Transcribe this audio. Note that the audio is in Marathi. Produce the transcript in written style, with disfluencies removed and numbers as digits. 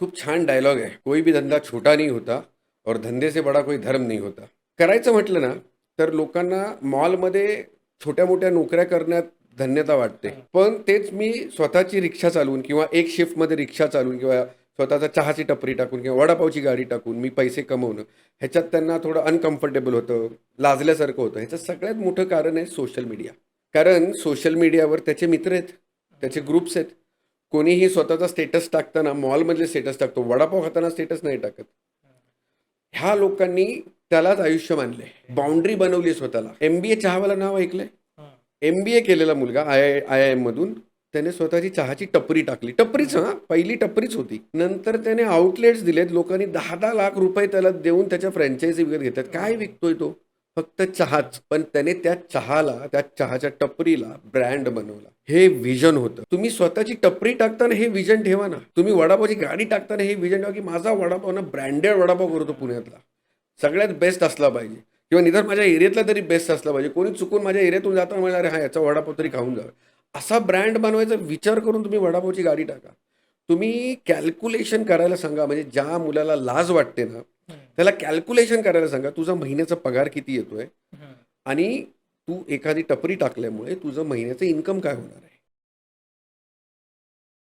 खूप छान डायलॉग आहे. कोई भी धंदा छोटा नहीं होता और धंदे से बडा कोई धर्म नहीं होता. करायचं म्हटलं ना, तर लोकांना मॉलमध्ये छोट्या-मोठ्या नोकऱ्या करण्यात धन्यता वाटते. पण तेच मी स्वतःची रिक्षा चालवून किंवा एक शिफ्टमध्ये रिक्षा चालवून किंवा स्वतःचा चहाची टपरी टाकून किंवा वडापावची गाडी टाकून मी पैसे कमवणं, ह्याच्यात त्यांना थोडं अनकम्फर्टेबल होतं, लाजल्यासारखं होतं. ह्याचं सगळ्यात मोठं कारण आहे सोशल मीडिया. कारण सोशल मीडियावर त्याचे मित्र आहेत, त्याचे ग्रुप्स आहेत. कोणीही स्वतःचा स्टेटस टाकताना मॉलमधले स्टेटस टाकतो, वडापाव खाताना स्टेटस नाही टाकत. ह्या लोकांनी त्यालाच आयुष्य मानले, बाउंड्री बनवली स्वतःला. MBA चहावाला नाव ऐकलंय? MBA केलेला मुलगा IIM मधून त्याने स्वतःची चहाची टपरी टाकली. टपरीच, हां, पहिली टपरीच होती. नंतर त्याने आउटलेट्स दिलेत. लोकांनी 10-10 लाख रुपये त्याला देऊन त्याच्या फ्रँचायझी विकत घेतात. काय विकतोय तो? फक्त चहाच. पण त्याने त्या चहाला, त्या चहाच्या टपरीला ब्रँड बनवला. हे व्हिजन होतं. तुम्ही स्वतःची टपरी टाकताना हे व्हिजन ठेवा ना. तुम्ही वडापावची गाडी टाकताना हे व्हिजन ठेवा, की माझा वडापाव ना ब्रँडेड वडापाव करतो पुण्यातला. सगळ्यात बेस्ट असला पाहिजे किंवा निदान माझ्या एरियातला तरी बेस्ट असला पाहिजे. कोणी चुकून माझ्या एरियातून जाताना म्हणणार, "अरे हां, याचा वडापाव तरी खाऊन जावं." असा ब्रँड बनवायचा विचार करून तुम्ही वडापावची गाडी टाका. तुम्ही कॅल्क्युलेशन करायला सांगा. म्हणजे ज्या मुलाला लाज वाटते ना, त्याला कॅल्क्युलेशन करायला सांगा. तुझा महिन्याचा पगार किती येतोय आणि तू एखादी टपरी टाकल्यामुळे तुझं महिन्याचं इन्कम काय होणार आहे?